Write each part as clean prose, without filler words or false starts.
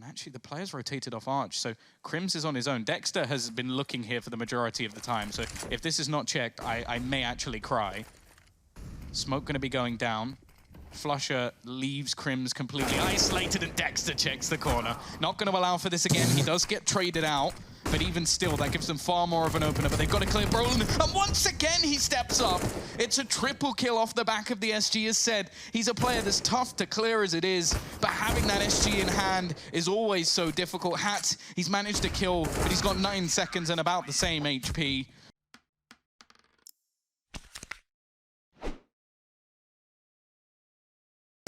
actually, the players rotated off Arch, so Crims is on his own. Dexter has been looking here for the majority of the time, so if this is not checked, I may actually cry. Smoke gonna be going down. Flusher leaves Crims completely isolated, and Dexter checks the corner. Not gonna allow for this again. He does get traded out, but even still, that gives them far more of an opener, but they've got to clear Brollan, and once again, he steps up. It's a triple kill off the back of the SG, as said. He's a player that's tough to clear as it is, but having that SG in hand is always so difficult. Hat, he's managed to kill, but he's got 9 seconds and about the same HP.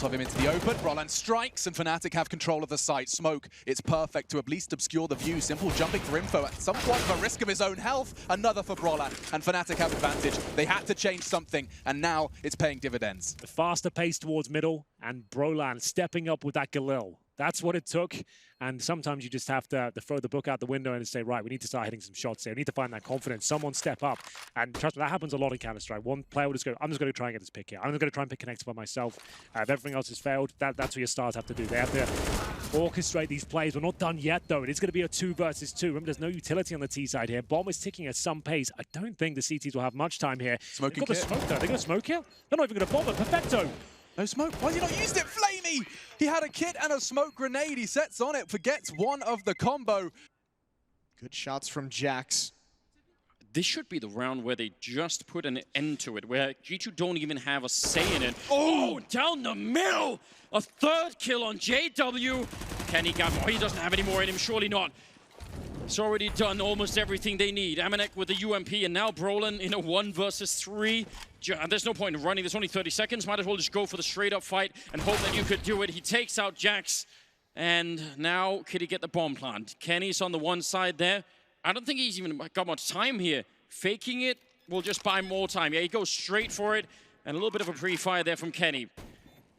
Of him into the open. Brollan strikes and Fnatic have control of the site. Smoke, it's perfect to at least obscure the view. Simple jumping for info at somewhat of a risk of his own health. Another for Brollan, and Fnatic have advantage. They had to change something, and now it's paying dividends. The faster pace towards middle, and Brollan stepping up with that Galil. That's what it took, and sometimes you just have to throw the book out the window and say, right, we need to start hitting some shots here. We need to find that confidence. Someone step up, and trust me, that happens a lot in Counter-Strike. One player will just go, I'm just going to try and get this pick here. I'm just going to try and pick connects by myself. If everything else has failed, that's what your stars have to do. They have to orchestrate these plays. We're not done yet, though. It is going to be a 2 versus 2. Remember, there's no utility on the T side here. Bomb is ticking at some pace. I don't think the CTs will have much time here. Smoking They've got the smoke, though. They're going to smoke here? They're not even going to bomb it. Perfecto. No smoke. Why has he not used it? Flamey! He had a kit and a smoke grenade. He sets on it, forgets one of the combo. Good shots from Jax. This should be the round where they just put an end to it, where G2 don't even have a say in it. Oh, Down the middle! A 3rd kill on JW. Can he get more? He doesn't have any more in him, surely not. It's already done almost everything they need. Amanek with the UMP, and now Brollan in a 1 versus 3. There's no point in running. There's only 30 seconds. Might as well just go for the straight-up fight and hope that you could do it. He takes out Jax, and now could he get the bomb plant? Kenny's on the one side there. I don't think he's even got much time here. Faking it will just buy more time. Yeah, he goes straight for it, and a little bit of a pre-fire there from Kenny.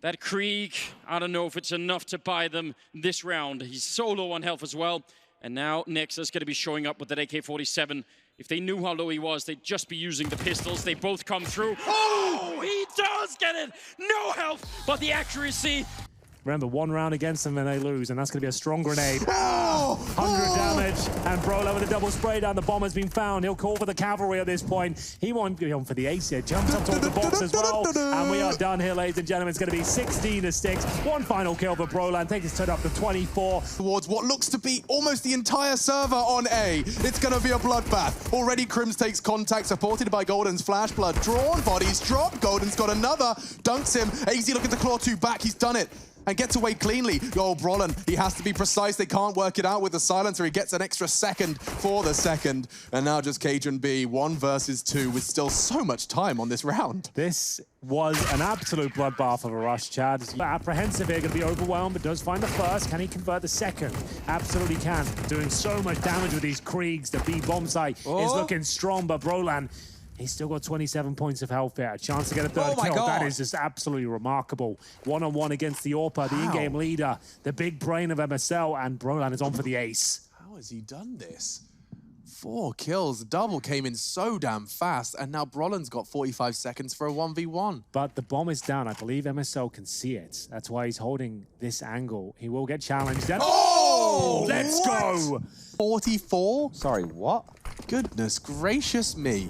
That Krieg, I don't know if it's enough to buy them this round. He's so low on health as well. And now Nexus going to be showing up with that AK-47. If they knew how low he was, they'd just be using the pistols. They both come through. Oh, he does get it! No health, but the accuracy. Remember, 1 round against them and they lose, and that's going to be a strong grenade. 100 damage, and Brollan with a double spray down. The bomb has been found. He'll call for the cavalry at this point. He won't be on for the ace here. Jumps up towards the box as well, and we are done here, ladies and gentlemen. It's going to be 16-6. One final kill for Brollan. Takes his turn up to 24. Towards what looks to be almost the entire server on A. It's going to be a bloodbath. Already Crims takes contact, supported by Golden's flash. Blood drawn, bodies drop. Golden's got another. Dunks him. AZ looking to claw 2 back. He's done it. And gets away cleanly. Oh, Brollan, he has to be precise. They can't work it out with the silencer. He gets an extra second for the second. And now just Cajun B, 1 versus 2 with still so much time on this round. This was an absolute bloodbath of a rush, Chad. Apprehensive here, going to be overwhelmed, but does find the first. Can he convert the second? Absolutely can. Doing so much damage with these Kriegs. The B bomb site is looking strong, but Brollan, he's still got 27 points of health there. A chance to get a 3rd kill. God. That is just absolutely remarkable. 1-on-1 against the AWPer, the in-game leader, the big brain of MSL, and Brollan is on for the ace. How has he done this? 4 kills. The double came in so damn fast, and now Brollan's got 45 seconds for a 1v1. But the bomb is down. I believe MSL can see it. That's why he's holding this angle. He will get challenged. And let's go! 44? Sorry, what? Goodness gracious me.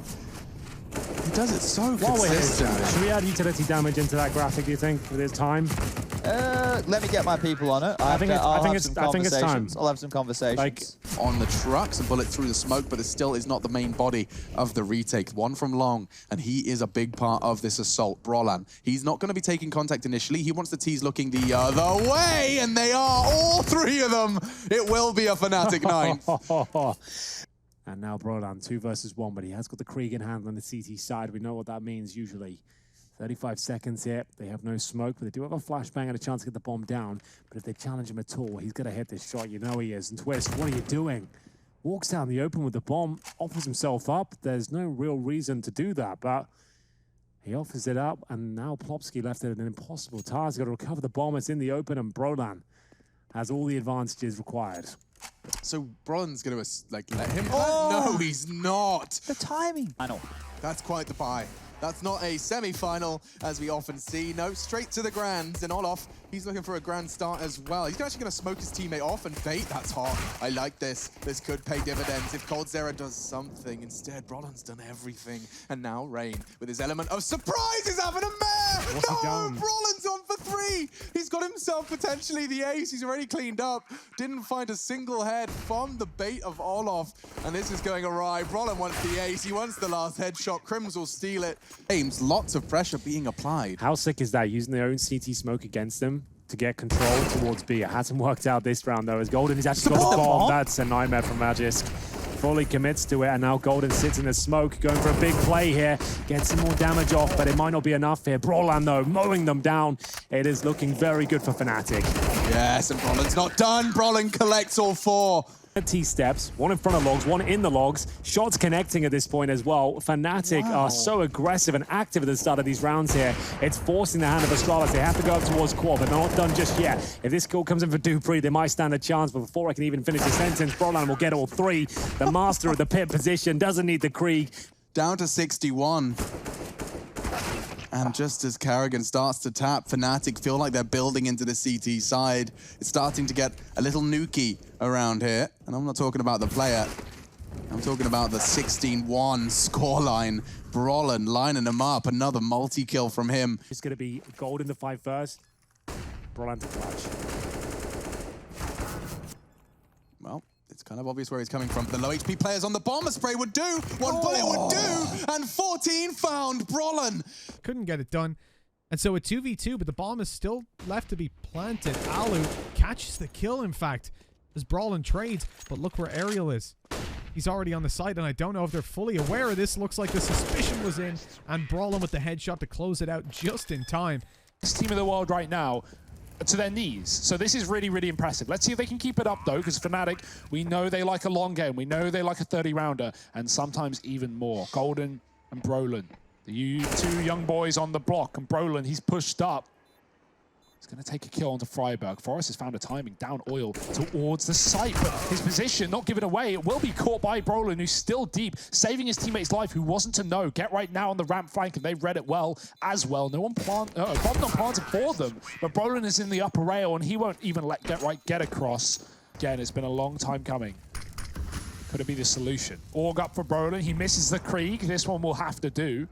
He does it so While we're here, consistently. should we add utility damage into that graphic, do you think, with his time? Let me get my people on it. I think it's time. I'll have some conversations. Like, On the trucks, a bullet through the smoke, but it still is not the main body of the retake. 1 from Long, and he is a big part of this assault. Brollan, he's not going to be taking contact initially. He wants the T's looking the other way, and they are, all 3 of them. It will be a Fnatic 9. And now Brollan, 2 versus 1, but he has got the Krieg in hand on the CT side. We know what that means usually. 35 seconds here. They have no smoke, but they do have a flashbang and a chance to get the bomb down. But if they challenge him at all, he's going to hit this shot. You know he is. And Twist, what are you doing? Walks down the open with the bomb, offers himself up. There's no real reason to do that, but he offers it up, and now Plopsky left it an impossible task. He's got to recover the bomb. It's in the open, and Brollan has all the advantages required. So Brollan's going to like let him? No, he's not. The timing. I know. That's quite the buy. That's not a semi-final, as we often see. No, straight to the grands. And Olof, he's looking for a grand start as well. He's actually going to smoke his teammate off and bait. That's hot. I like this. This could pay dividends if coldzera does something. Instead, Brollan's done everything. And now Rain, with his element of surprise, is having a mare! What's he done? Brollan's on for 3. He's got himself potentially the ace. He's already cleaned up. Didn't find a single head from the bait of Olof. And this is going awry. Brollan wants the ace. He wants the last headshot. Crims will steal it. Aims, lots of pressure being applied. How sick is that, using their own CT smoke against them to get control towards B? It hasn't worked out this round, though, as Golden is actually got the bomb. That's a nightmare from Magisk. Fully commits to it, and now Golden sits in the smoke, going for a big play here. Gets some more damage off, but it might not be enough here. Brollan, though, mowing them down. It is looking very good for Fnatic. Yes, and Brollan's not done. Brollan collects all 4. T-steps, one in front of logs, one in the logs. Shots connecting at this point as well. Fnatic are so aggressive and active at the start of these rounds here. It's forcing the hand of Astralis. They have to go up towards Quad, but they're not done just yet. If this kill comes in for Dupree, they might stand a chance, but before I can even finish the sentence, Brollan will get all 3. The master of the pit position doesn't need the Krieg. Down to 61. And just as Karrigan starts to tap, Fnatic feel like they're building into the CT side. It's starting to get a little nuky around here. And I'm not talking about the player. I'm talking about the 16-1 scoreline. Brollan lining them up. Another multi-kill from him. It's going to be Golden to fight first. Brollan to clutch. Well, it's kind of obvious where he's coming from. The low HP players on the bomber spray would do. One bullet would do. And 14 found Brollan. Couldn't get it done. And so a 2v2, but the bomb is still left to be planted. Alu catches the kill, in fact, as Brollan trades. But look where Ariel is. He's already on the site, and I don't know if they're fully aware of this. Looks like the suspicion was in, and Brollan with the headshot to close it out just in time. This team of the world right now to their knees. So this is really, really impressive. Let's see if they can keep it up, though, because Fnatic, we know they like a long game. We know they like a 30-rounder, and sometimes even more. Golden and Brollan, the 2 young boys on the block, and Brollan, he's pushed up. He's going to take a kill onto Freiberg. Forrest has found a timing down oil towards the site, but his position not given away. It will be caught by Brollan, who's still deep, saving his teammate's life, who wasn't to know. Get right now on the ramp flank, and they've read it well as well. No one bombed not planted for them, but Brollan is in the upper rail, and he won't even let get across. Again, it's been a long time coming. Could it be the solution? Org up for Brollan. He misses the Krieg. This one will have to do.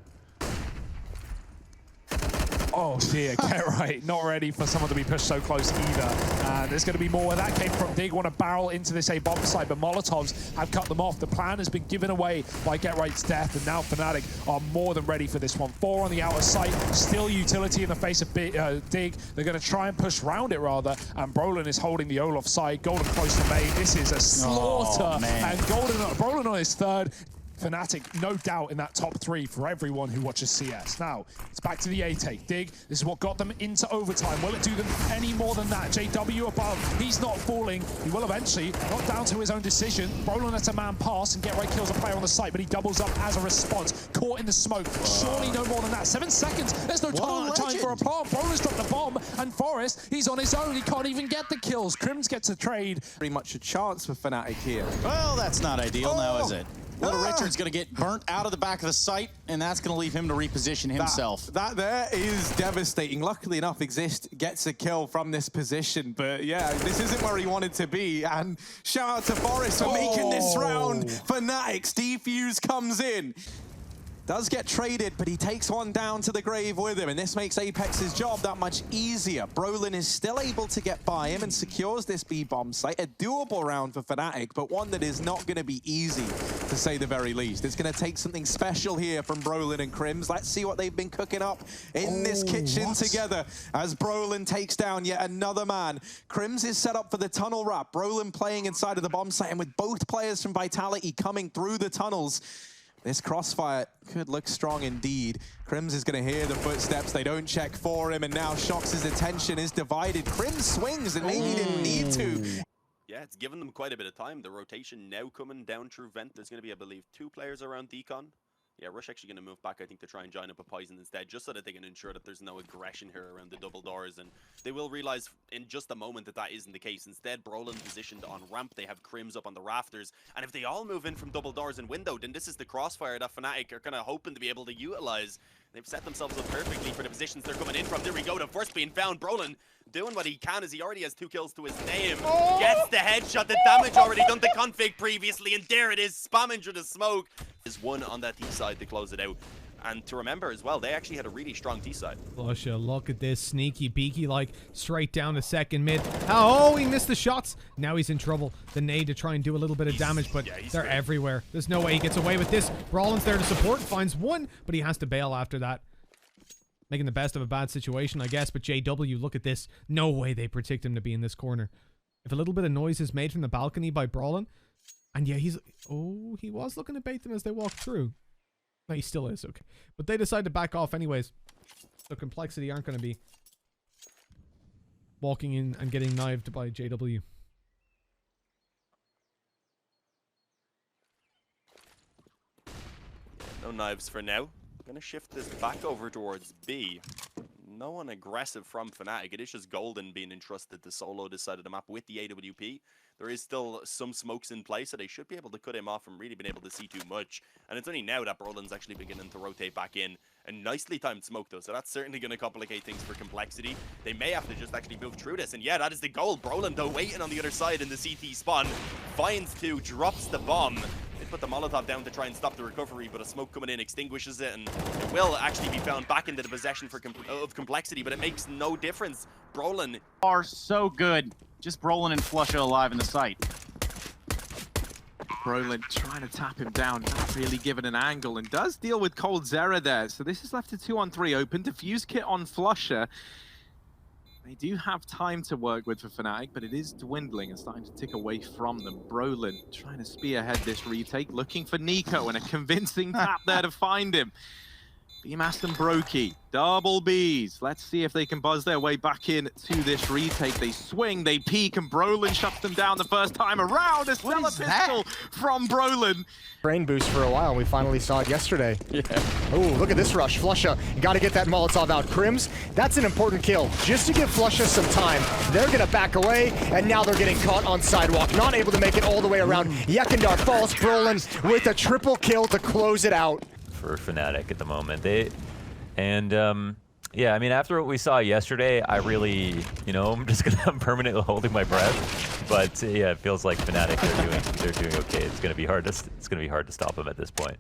Oh dear, get right. Not ready for someone to be pushed so close either. And there's going to be more where that came from. Dig want to barrel into this A bomb site, but Molotovs have cut them off. The plan has been given away by Get Right's death, and now Fnatic are more than ready for this one. 4 on the outer site, still utility in the face of Dig. They're going to try and push round it rather, and Brollan is holding the Olaf side. Golden close to main. This is a slaughter, and Brollan on his 3rd. Fnatic, no doubt, in that top 3 for everyone who watches CS. Now, it's back to the A take. Dig, this is what got them into overtime. Will it do them any more than that? JW above, he's not falling. He will eventually, not down to his own decision. Brollan lets a man pass, and Get Right kills a player on the site, but he doubles up as a response. Caught in the smoke, surely no more than that. 7 seconds, there's no time for a plant. Brollan's dropped the bomb, and Forrest, he's on his own. He can't even get the kills. Crims gets a trade. Pretty much a chance for Fnatic here. Well, that's not ideal now, is it? Little Richard's going to get burnt out of the back of the site, and that's going to leave him to reposition himself. That there is devastating. Luckily enough, Exist gets a kill from this position, but yeah, this isn't where he wanted to be. And shout out to Forrest for making this round. Fnatic's defuse comes in. Does get traded, but he takes one down to the grave with him, and this makes Apex's job that much easier. Brollan is still able to get by him and secures this B-bomb site. A doable round for Fnatic, but one that is not going to be easy, to say the very least. It's going to take something special here from Brollan and Crims. Let's see what they've been cooking up in this kitchen together as Brollan takes down yet another man. Crims is set up for the tunnel wrap. Brollan playing inside of the bomb site, and with both players from Vitality coming through the tunnels, this crossfire could look strong indeed. Crims is going to hear the footsteps. They don't check for him, and now Shox' attention is divided. Crims swings, and maybe he didn't need to. Yeah, it's given them quite a bit of time. The rotation now coming down through vent. There's going to be, I believe, 2 players around Decon. Yeah, Rush actually going to move back, I think, to try and join up a Poison instead, just so that they can ensure that there's no aggression here around the double doors. And they will realize in just a moment that that isn't the case. Instead, Brollan positioned on ramp. They have Crims up on the rafters. And if they all move in from double doors and window, then this is the crossfire that Fnatic are kind of hoping to be able to utilize. They've set themselves up perfectly for the positions they're coming in from. There we go, the first being found. Brollan doing what he can as he already has 2 kills to his name. Gets the headshot, the damage already done to Config previously, and there it is, spamming through the smoke. Is one on that T side to close it out. And to remember as well, they actually had a really strong T side. Flusha, look at this sneaky beaky, like straight down to second mid. Oh, he missed the shots. Now he's in trouble. The nade to try and do a little bit of damage, but they're everywhere. There's no way he gets away with this. Brollan's there to support, finds one, but he has to bail after that. Making the best of a bad situation, I guess, but JW, look at this. No way they predict him to be in this corner. If a little bit of noise is made from the balcony by Brollan, and yeah, he's... Oh, he was looking to bait them as they walked through. No, he still is, okay. But they decide to back off anyways. So Complexity aren't going to be walking in and getting knifed by JW. No knives for now. Gonna shift this back over towards B. No one aggressive from Fnatic. It is just Golden being entrusted to solo this side of the map with the AWP. There is still some smokes in place, so they should be able to cut him off from really being able to see too much. And it's only now that Brollan's actually beginning to rotate back in. A nicely timed smoke though, so that's certainly going to complicate things for Complexity. They may have to just actually move through this, and yeah, that is the goal. Brollan though waiting on the other side in the CT spawn. Finds 2, drops the bomb. They put the Molotov down to try and stop the recovery, but a smoke coming in extinguishes it, and it will actually be found back into the possession of Complexity, but it makes no difference. Brollan are so good. Just Brollan and Flusha alive in the site. Brollan trying to tap him down, not really given an angle, and does deal with Cold Zera there. So this is left to 2-on-3 open. Defuse kit on Flusha. They do have time to work with for Fnatic, but it is dwindling and starting to tick away from them. Brollan trying to spearhead this retake, looking for Nico, and a convincing tap there to find him. BMAS and Brokey, double Bs. Let's see if they can buzz their way back in to this retake. They swing, they peek, and Brollan shuts them down the first time around. A stellar pistol from Brollan. Brain boost for a while. We finally saw it yesterday. Yeah. Oh, look at this rush. Flusha, got to get that Molotov out. Crims, that's an important kill. Just to give Flusha some time. They're going to back away, and now they're getting caught on sidewalk. Not able to make it all the way around. Yekindar falls. Brollan with a triple kill to close it out. For Fnatic at the moment. Yeah, I mean, after what we saw yesterday, I really, I'm just I'm permanently holding my breath. But yeah, it feels like Fnatic they're doing okay. It's gonna be hard to stop them at this point.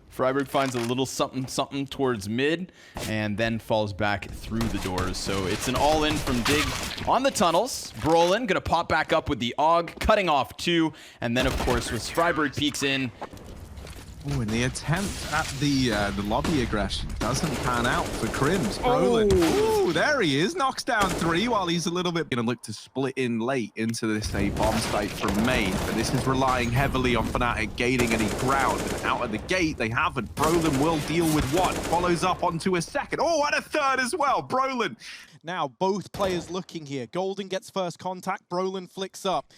Freiburg finds a little something towards mid and then falls back through the doors. So it's an all-in from Dig on the tunnels. Brollan gonna pop back up with the AUG, cutting off 2, and then of course with Freiburg peeks in. Oh, and the attempt at the lobby aggression doesn't pan out for Crims. Brollan, oh, there he is, knocks down 3 while he's a little bit going to look to split in late into this A bomb site from main. But this is relying heavily on Fnatic gaining any ground. Out of the gate, they haven't. Brollan will deal with 1, follows up onto a second. Oh, and a third as well. Brollan. Now, both players looking here. Golden gets first contact, Brollan flicks up.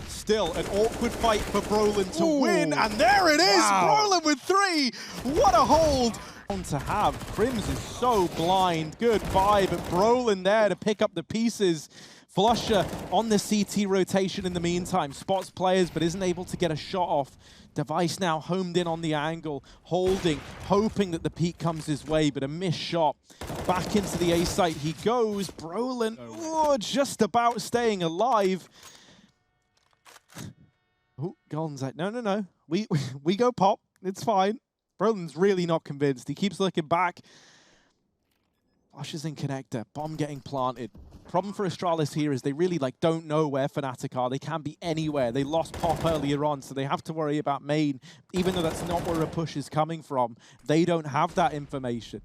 Still an awkward fight for Brollan to win, and there it is! Wow. Brollan with 3! What a hold to have. Crims is so blind. Goodbye, but Brollan there to pick up the pieces. Flusha on the CT rotation in the meantime. Spots players, but isn't able to get a shot off. Device now homed in on the angle, holding, hoping that the peak comes his way, but a missed shot. Back into the A site he goes. Brollan, just about staying alive. Oh, Golden's like, no. We go pop. It's fine. Brollan's really not convinced. He keeps looking back. Flushes in connector. Bomb getting planted. Problem for Astralis here is they really don't know where Fnatic are. They can be anywhere. They lost pop earlier on, so they have to worry about main. Even though that's not where a push is coming from, they don't have that information.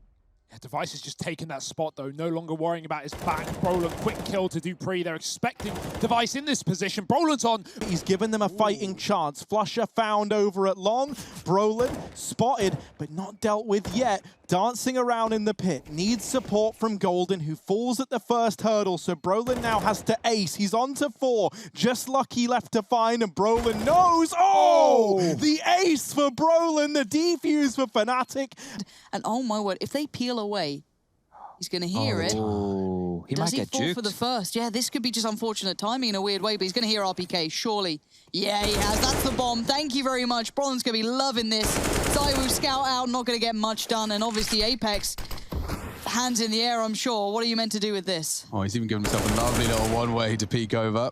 Device has just taken that spot, though. No longer worrying about his back. Brollan, quick kill to Dupree. They're expecting Device in this position. Brollan's on. He's given them a fighting chance. Flusha found over at long. Brollan spotted, but not dealt with yet. dancing around in the pit, needs support from Golden, who falls at the first hurdle, so Brollan now has to ace. He's on to 4, just lucky left to find, and Brollan knows. Oh! The ace for Brollan, the defuse for Fnatic. And oh my word, if they peel away, he's going to hear it. He Does might he get fall juked. for the first? Yeah, this could be just unfortunate timing in a weird way, but he's going to hear RPK, surely. Yeah, he has. That's the bomb. Thank you very much. Brollan's going to be loving this. Zywoo scout out, not going to get much done. And obviously Apex, hands in the air, I'm sure. What are you meant to do with this? Oh, he's even given himself a lovely little one-way to peek over.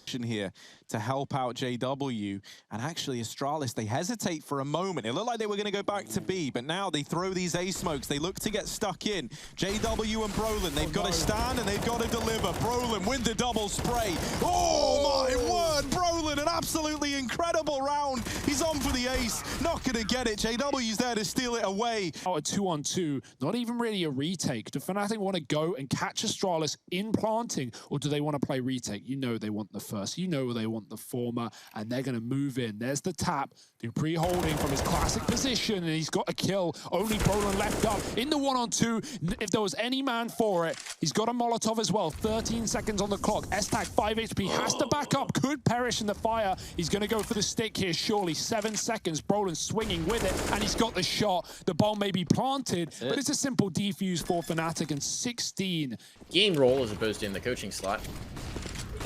Here to help out JW, and actually Astralis, they hesitate for a moment. It looked like they were going to go back to B, but now they throw these A smokes. They look to get stuck in. JW and Brollan, they've got to stand and they've got to deliver. Brollan with the double spray. Oh my word, Brollan, an absolutely incredible round. He's on for the ace, not going to get it. JW's there to steal it away. Oh, a 2-on-2, not even really a retake. Do Fnatic want to go and catch Astralis in planting, or do they want to play retake? You know they want the first. You know they want the former, and they're going to move in. There's the tap. Dupree holding from his classic position, and he's got a kill. Only Brollan left up in the 1-on-2. If there was any man for it, he's got a Molotov as well. 13 seconds on the clock. S-Tag 5 HP, has to back up, could perish in the fire. He's going to go for the stick here, surely. 7 seconds. Brollan swinging with it, and he's got the shot. The bomb may be planted, but it's a simple defuse for Fnatic, and 16. Game role as opposed to in the coaching slot.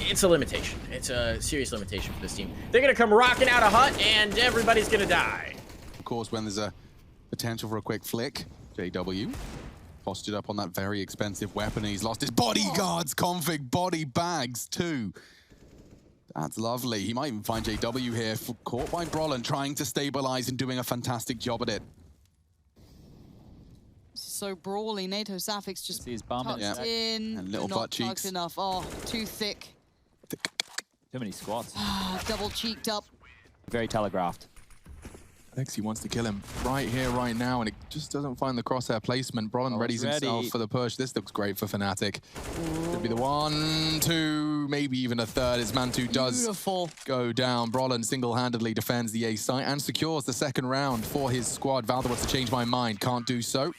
It's a limitation. It's a serious limitation for this team. They're going to come rocking out a hut, and everybody's going to die. Of course, when there's a potential for a quick flick, JW postured up on that very expensive weapon, and he's lost his bodyguards config, body bags too. That's lovely. He might even find JW here, caught by Brollan, trying to stabilize and doing a fantastic job at it. So brawly, NATO Safix just tucked Yeah. in, And little but butt not cheeks. tucked enough. Oh, too thick. Too many squats. Double cheeked up. Very telegraphed. Lexi wants to kill him right here, right now, and it just doesn't find the crosshair placement. Brollan readies himself for the push. This looks great for Fnatic. Could be the 1, 2, maybe even a third, as Mantu does go down. Brollan single-handedly defends the A site and secures the second round for his squad. Valda wants to change my mind, can't do so.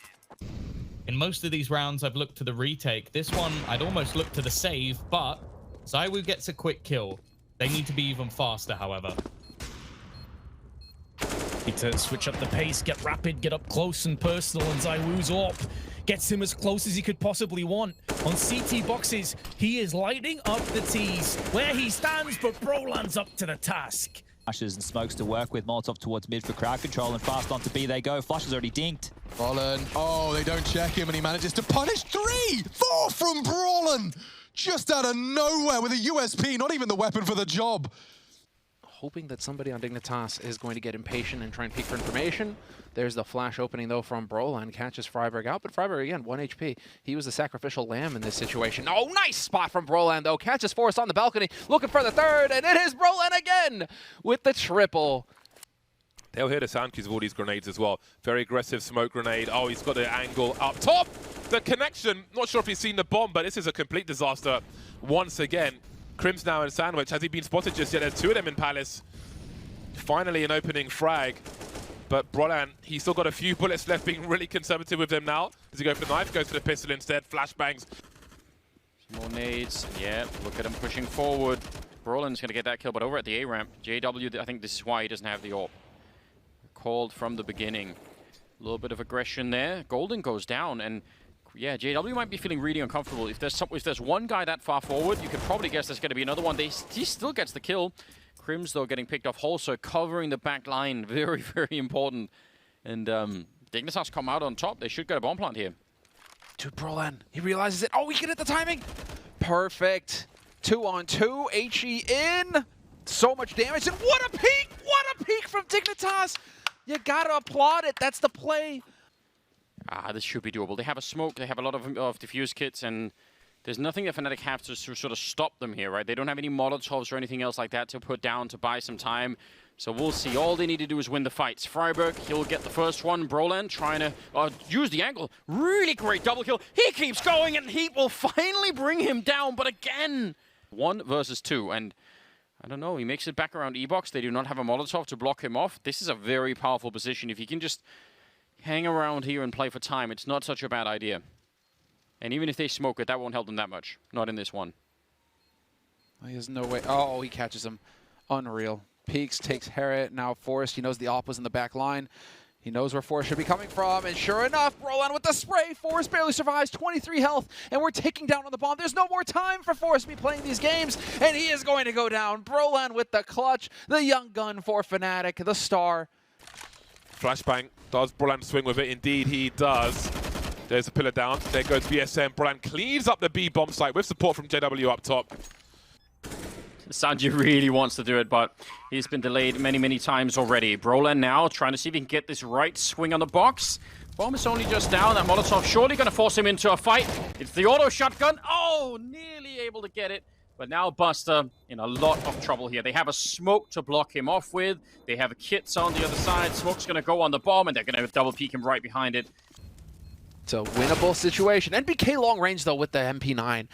In most of these rounds, I've looked to the retake. This one, I'd almost look to the save, but Zywoo gets a quick kill. They need to be even faster, however. Need to switch up the pace, get rapid, get up close and personal, and Zywoo's up. Gets him as close as he could possibly want. On CT boxes, he is lighting up the T's where he stands, but Brollan's up to the task. Flashes and smokes to work with. Molotov towards mid for crowd control, and fast on to B they go. Flash is already dinked. Brollan, oh, they don't check him, and he manages to punish 3! 4 from Brollan! Just out of nowhere with a USP, not even the weapon for the job. Hoping that somebody on Dignitas is going to get impatient and try and peek for information. There's the flash opening, though, from Brollan. Catches Freiberg out, but Freiberg, again, 1 HP. He was the sacrificial lamb in this situation. Oh, nice spot from Brollan, though. Catches Forrest on the balcony, looking for the third, and it is Brollan again with the triple. They'll hear the sound cues of all these grenades as well. Very aggressive smoke grenade. Oh, he's got the angle up top. The connection, not sure if he's seen the bomb, but this is a complete disaster once again. Crims now in sandwich. Has he been spotted just yet? There's 2 of them in Palace. Finally an opening frag. But Brollan, he's still got a few bullets left, being really conservative with them now. Does he go for the knife? Goes for the pistol instead. Flashbangs. Some more nades. Yeah, look at him pushing forward. Brollan's going to get that kill, but over at the A ramp, JW, I think this is why he doesn't have the AWP. Called from the beginning. A little bit of aggression there. Golden goes down, and yeah, JW might be feeling really uncomfortable. If there's one guy that far forward, you could probably guess there's going to be another one. He still gets the kill. Crims, though, getting picked off. Also covering the back line. Very, very important. And Dignitas come out on top. They should get a bomb plant here. To Brollan. He realizes it. Oh, he can hit the timing. Perfect. 2-on-2. HE in. So much damage. And what a peek! What a peek from Dignitas! You gotta applaud it. That's the play. This should be doable. They have a smoke. They have a lot of diffuse kits, and there's nothing that Fnatic have to sort of stop them here, right? They don't have any Molotovs or anything else like that to put down to buy some time. So we'll see. All they need to do is win the fights. Freiberg, he'll get the first one. Brollan trying to use the angle. Really great double kill. He keeps going, and Heat will finally bring him down. But again, 1 versus 2. And I don't know, he makes it back around E-Box. They do not have a Molotov to block him off. This is a very powerful position. If he can just hang around here and play for time. It's not such a bad idea. And even if they smoke it, that won't help them that much. Not in this one. He has no way. Oh, he catches him. Unreal. Peaks takes Harriet. Now Forrest, he knows the op was in the back line. He knows where Forrest should be coming from. And sure enough, Brollan with the spray. Forrest barely survives. 23 health. And we're taking down on the bomb. There's no more time for Forrest to be playing these games. And he is going to go down. Brollan with the clutch. The young gun for Fnatic. The star. Flashbang. Does Brollan swing with it? Indeed, he does. There's a pillar down. There goes BSM. Brollan cleans up the B bomb site with support from JW up top. Sanji really wants to do it, but he's been delayed many, many times already. Brollan now trying to see if he can get this right swing on the box. Bomb is only just down. That Molotov surely going to force him into a fight. It's the auto shotgun. Oh, nearly able to get it. But now Buster in a lot of trouble here. They have a smoke to block him off with. They have kits on the other side. Smoke's going to go on the bomb, and they're going to double peek him right behind it. It's a winnable situation. NBK long range, though, with the MP9.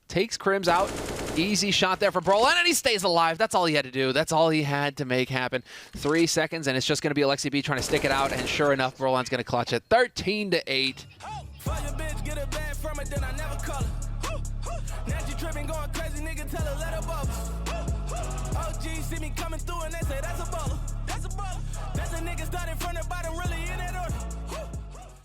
Takes Crims out. Easy shot there for Brollan, and he stays alive. That's all he had to do. That's all he had to make happen. 3 seconds, and it's just going to be Alexi B trying to stick it out, and sure enough, Brollan's going to clutch it. 13-8. Now she tripping, going crazy, nigga, tell her let her bubble. OG see me coming through and they say that's a baller. That's a baller. That's a nigga starting from the bottom, really in that order.